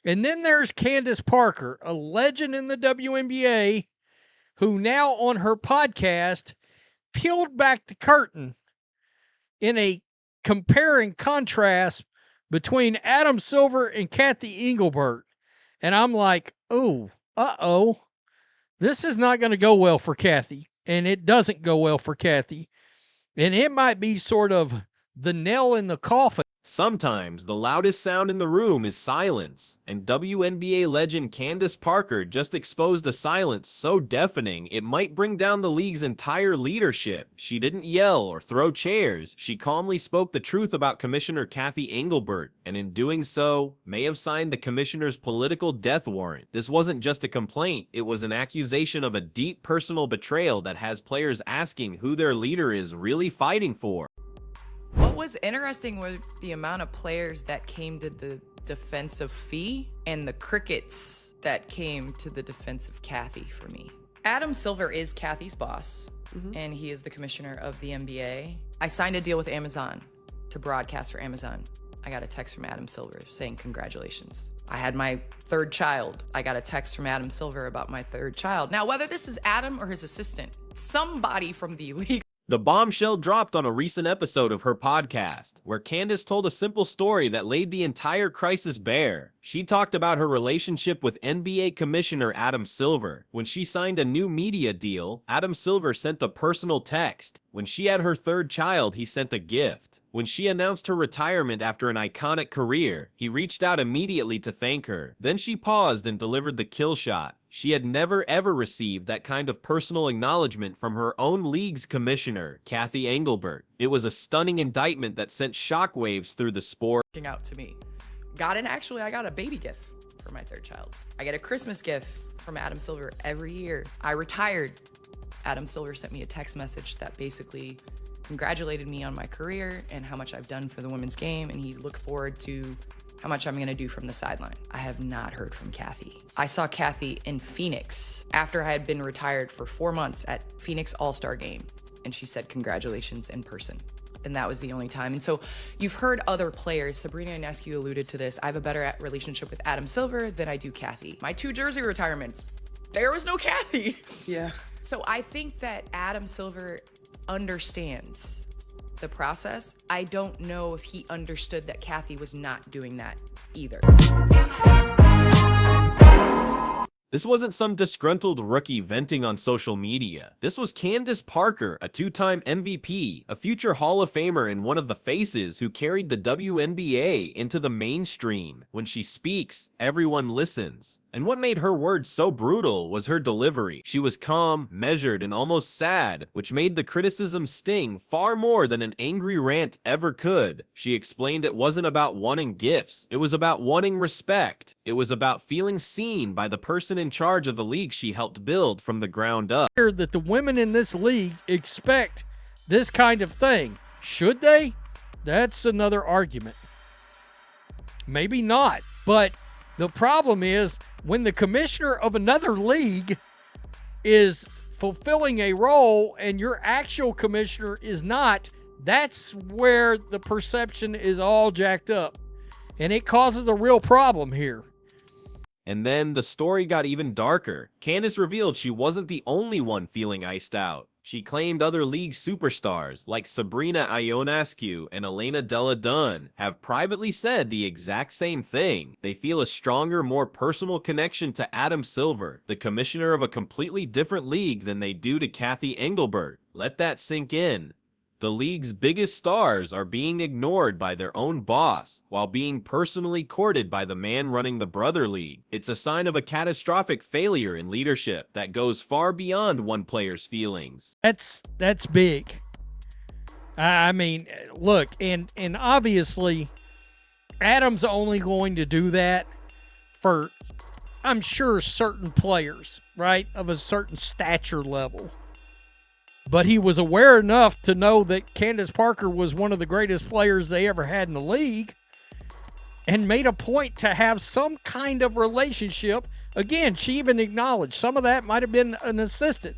And then there's Candace Parker, a legend in the WNBA, who now on her podcast peeled back the curtain in a compare and contrast between Adam Silver and Cathy Engelbert. And I'm like, oh, this is not going to go well for Cathy. And it doesn't go well for Cathy. And it might be sort of the nail in the coffin. Sometimes the loudest sound in the room is silence, and WNBA legend Candace Parker just exposed a silence so deafening it might bring down the league's entire leadership. She didn't yell or throw chairs. She calmly spoke the truth about Commissioner Cathy Engelbert, and in doing so, may have signed the commissioner's political death warrant. This wasn't just a complaint, it was an accusation of a deep personal betrayal that has players asking who their leader is really fighting for. What was interesting was the amount of players that came to the defense of Fee and the crickets that came to the defense of Cathy for me. Adam Silver is Cathy's boss, and he is the commissioner of the NBA. I signed a deal with Amazon to broadcast for Amazon. I got a text from Adam Silver saying congratulations. I had my third child. I got a text from Adam Silver about my third child. Now, whether this is Adam or his assistant, somebody from the league. The bombshell dropped on a recent episode of her podcast, where Candace told a simple story that laid the entire crisis bare. She talked about her relationship with NBA Commissioner Adam Silver. When she signed a new media deal, Adam Silver sent a personal text. When she had her third child, he sent a gift. When she announced her retirement after an iconic career, he reached out immediately to thank her. Then she paused and delivered the kill shot. She had never ever received that kind of personal acknowledgement from her own league's commissioner, Cathy Engelbert. It was a stunning indictment that sent shockwaves through the sport. Out to me. I got a baby gift for my third child. I get a Christmas gift from Adam Silver every year. I retired. Adam Silver sent me a text message that basically congratulated me on my career and how much I've done for the women's game, and he looked forward to how much I'm gonna do from the sideline. I have not heard from Cathy. I saw Cathy in Phoenix after I had been retired for 4 months at Phoenix All-Star Game, and she said congratulations in person. And that was the only time. And so you've heard other players, Sabrina Ionescu alluded to this, I have a better relationship with Adam Silver than I do Cathy. My 2 jersey retirements, there was no Cathy. Yeah. So I think that Adam Silver understands the process. I don't know if he understood that Cathy was not doing that either. This wasn't some disgruntled rookie venting on social media. This was Candace Parker, a 2-time MVP, a future Hall of Famer and one of the faces who carried the WNBA into the mainstream. When she speaks, everyone listens. And what made her words so brutal was her delivery. She was calm, measured, and almost sad, which made the criticism sting far more than an angry rant ever could. She explained it wasn't about wanting gifts. It was about wanting respect. It was about feeling seen by the person in charge of the league she helped build from the ground up. That the women in this league expect this kind of thing. Should they? That's another argument. Maybe not. But the problem is, when the commissioner of another league is fulfilling a role and your actual commissioner is not, that's where the perception is all jacked up. And it causes a real problem here. And then the story got even darker. Candace revealed she wasn't the only one feeling iced out. She claimed other league superstars like Sabrina Ionescu and Elena Della Dunn have privately said the exact same thing. They feel a stronger, more personal connection to Adam Silver, the commissioner of a completely different league, than they do to Cathy Engelbert. Let that sink in. The league's biggest stars are being ignored by their own boss, while being personally courted by the man running the brother league. It's a sign of a catastrophic failure in leadership that goes far beyond one player's feelings. That's big. I mean, look, and obviously, Adam's only going to do that for, I'm sure, certain players, right, of a certain stature level. But he was aware enough to know that Candace Parker was one of the greatest players they ever had in the league and made a point to have some kind of relationship. Again, she even acknowledged some of that might have been an assistant.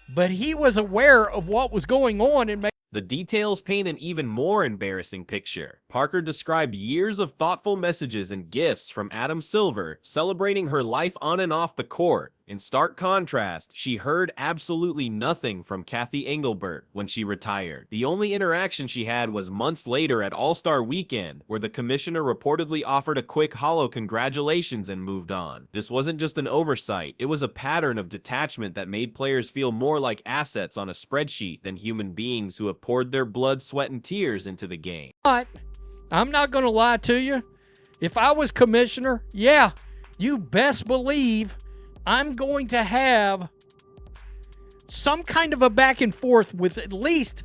But he was aware of what was going on and The details paint an even more embarrassing picture. Parker described years of thoughtful messages and gifts from Adam Silver, celebrating her life on and off the court. In stark contrast, she heard absolutely nothing from Cathy Engelbert when she retired. The only interaction she had was months later at All-Star Weekend, where the commissioner reportedly offered a quick hollow congratulations and moved on. This wasn't just an oversight, it was a pattern of detachment that made players feel more like assets on a spreadsheet than human beings who have poured their blood, sweat, and tears into the game. But I'm not going to lie to you. If I was commissioner, yeah, you best believe I'm going to have some kind of a back and forth with at least.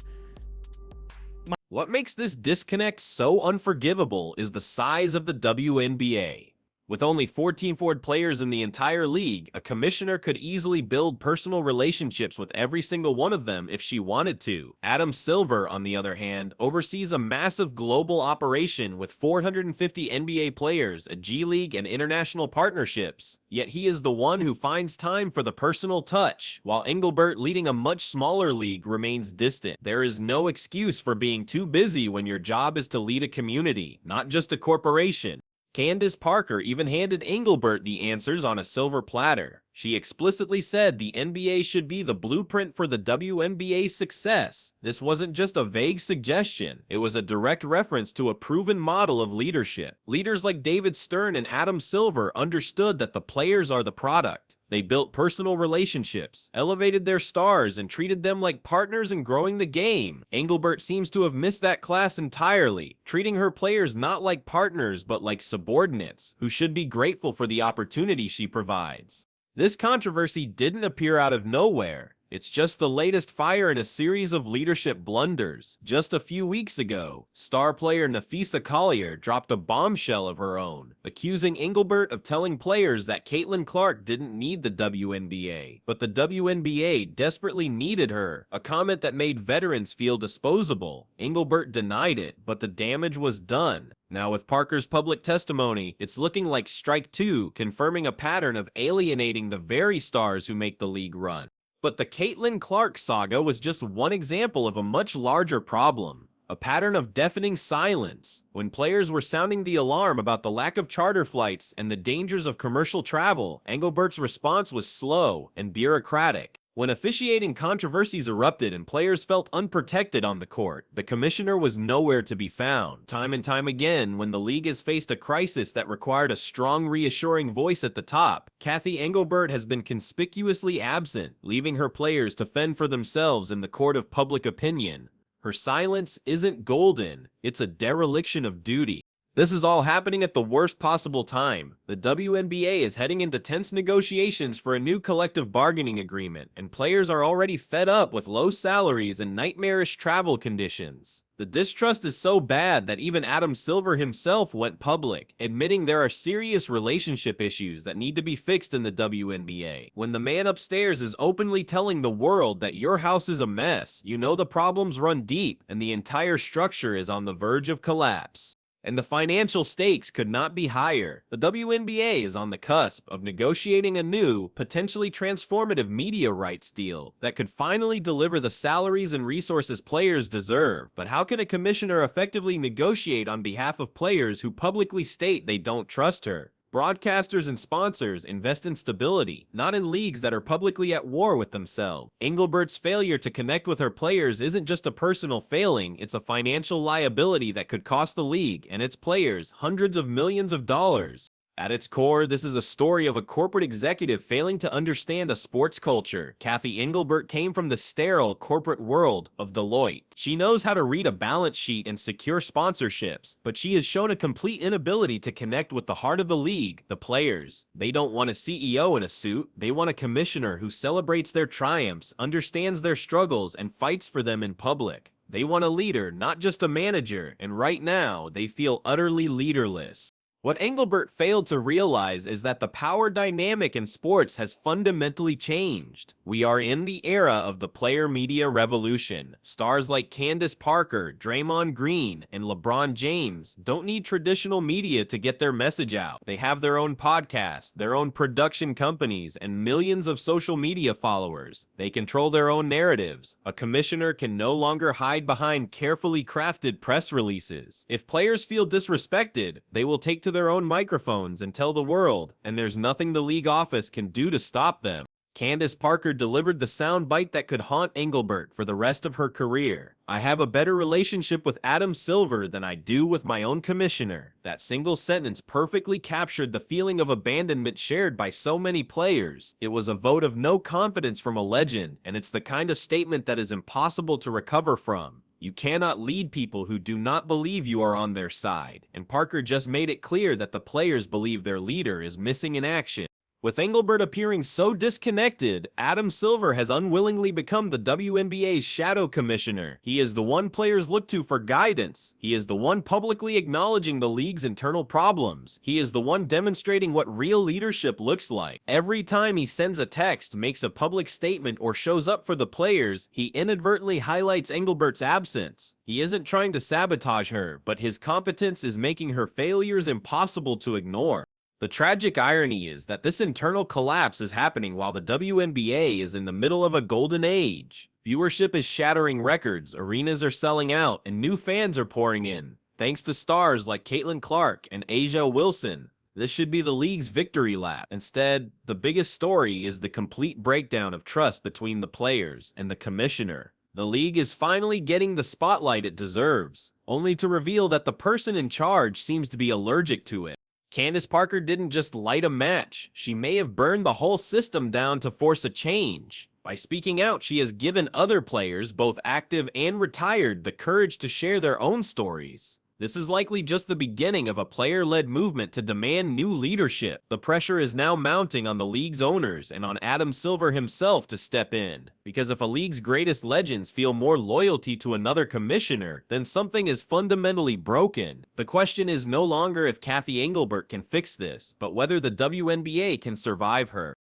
What makes this disconnect so unforgivable is the size of the WNBA. With only 14 forward players in the entire league, a commissioner could easily build personal relationships with every single one of them if she wanted to. Adam Silver, on the other hand, oversees a massive global operation with 450 NBA players, a G League, and international partnerships. Yet he is the one who finds time for the personal touch, while Engelbert, leading a much smaller league, remains distant. There is no excuse for being too busy when your job is to lead a community, not just a corporation. Candace Parker even handed Engelbert the answers on a silver platter. She explicitly said the NBA should be the blueprint for the WNBA's success. This wasn't just a vague suggestion, it was a direct reference to a proven model of leadership. Leaders like David Stern and Adam Silver understood that the players are the product. They built personal relationships, elevated their stars, and treated them like partners in growing the game. Engelbert seems to have missed that class entirely, treating her players not like partners but like subordinates, who should be grateful for the opportunity she provides. This controversy didn't appear out of nowhere. It's just the latest fire in a series of leadership blunders. Just a few weeks ago, star player Napheesa Collier dropped a bombshell of her own, accusing Engelbert of telling players that Caitlin Clark didn't need the WNBA, but the WNBA desperately needed her, a comment that made veterans feel disposable. Engelbert denied it, but the damage was done. Now with Parker's public testimony, it's looking like strike two, confirming a pattern of alienating the very stars who make the league run. But the Caitlin Clark saga was just one example of a much larger problem. A pattern of deafening silence. When players were sounding the alarm about the lack of charter flights and the dangers of commercial travel, Engelbert's response was slow and bureaucratic. When officiating controversies erupted and players felt unprotected on the court, the commissioner was nowhere to be found. Time and time again, when the league has faced a crisis that required a strong, reassuring voice at the top, Cathy Engelbert has been conspicuously absent, leaving her players to fend for themselves in the court of public opinion. Her silence isn't golden, it's a dereliction of duty. This is all happening at the worst possible time. The WNBA is heading into tense negotiations for a new collective bargaining agreement, and players are already fed up with low salaries and nightmarish travel conditions. The distrust is so bad that even Adam Silver himself went public, admitting there are serious relationship issues that need to be fixed in the WNBA. When the man upstairs is openly telling the world that your house is a mess, you know the problems run deep and the entire structure is on the verge of collapse. And the financial stakes could not be higher. The WNBA is on the cusp of negotiating a new, potentially transformative media rights deal that could finally deliver the salaries and resources players deserve. But how can a commissioner effectively negotiate on behalf of players who publicly state they don't trust her? Broadcasters and sponsors invest in stability, not in leagues that are publicly at war with themselves. Engelbert's failure to connect with her players isn't just a personal failing, it's a financial liability that could cost the league and its players hundreds of millions of dollars. At its core, this is a story of a corporate executive failing to understand a sports culture. Cathy Engelbert came from the sterile corporate world of Deloitte. She knows how to read a balance sheet and secure sponsorships, but she has shown a complete inability to connect with the heart of the league, the players. They don't want a CEO in a suit, they want a commissioner who celebrates their triumphs, understands their struggles, and fights for them in public. They want a leader, not just a manager, and right now, they feel utterly leaderless. What Engelbert failed to realize is that the power dynamic in sports has fundamentally changed. We are in the era of the player media revolution. Stars like Candace Parker, Draymond Green, and LeBron James don't need traditional media to get their message out. They have their own podcasts, their own production companies, and millions of social media followers. They control their own narratives. A commissioner can no longer hide behind carefully crafted press releases. If players feel disrespected, they will take to their own microphones and tell the world, and there's nothing the league office can do to stop them. Candace Parker delivered the soundbite that could haunt Engelbert for the rest of her career. I have a better relationship with Adam Silver than I do with my own commissioner. That single sentence perfectly captured the feeling of abandonment shared by so many players. It was a vote of no confidence from a legend, and it's the kind of statement that is impossible to recover from. You cannot lead people who do not believe you are on their side, and Parker just made it clear that the players believe their leader is missing in action. With Engelbert appearing so disconnected, Adam Silver has unwillingly become the WNBA's shadow commissioner. He is the one players look to for guidance. He is the one publicly acknowledging the league's internal problems. He is the one demonstrating what real leadership looks like. Every time he sends a text, makes a public statement, or shows up for the players, he inadvertently highlights Engelbert's absence. He isn't trying to sabotage her, but his competence is making her failures impossible to ignore. The tragic irony is that this internal collapse is happening while the WNBA is in the middle of a golden age. Viewership is shattering records, arenas are selling out, and new fans are pouring in, thanks to stars like Caitlin Clark and Asia Wilson. This should be the league's victory lap. Instead, the biggest story is the complete breakdown of trust between the players and the commissioner. The league is finally getting the spotlight it deserves, only to reveal that the person in charge seems to be allergic to it. Candace Parker didn't just light a match, she may have burned the whole system down to force a change. By speaking out, she has given other players, both active and retired, the courage to share their own stories. This is likely just the beginning of a player-led movement to demand new leadership. The pressure is now mounting on the league's owners and on Adam Silver himself to step in. Because if a league's greatest legends feel more loyalty to another commissioner, then something is fundamentally broken. The question is no longer if Cathy Engelbert can fix this, but whether the WNBA can survive her.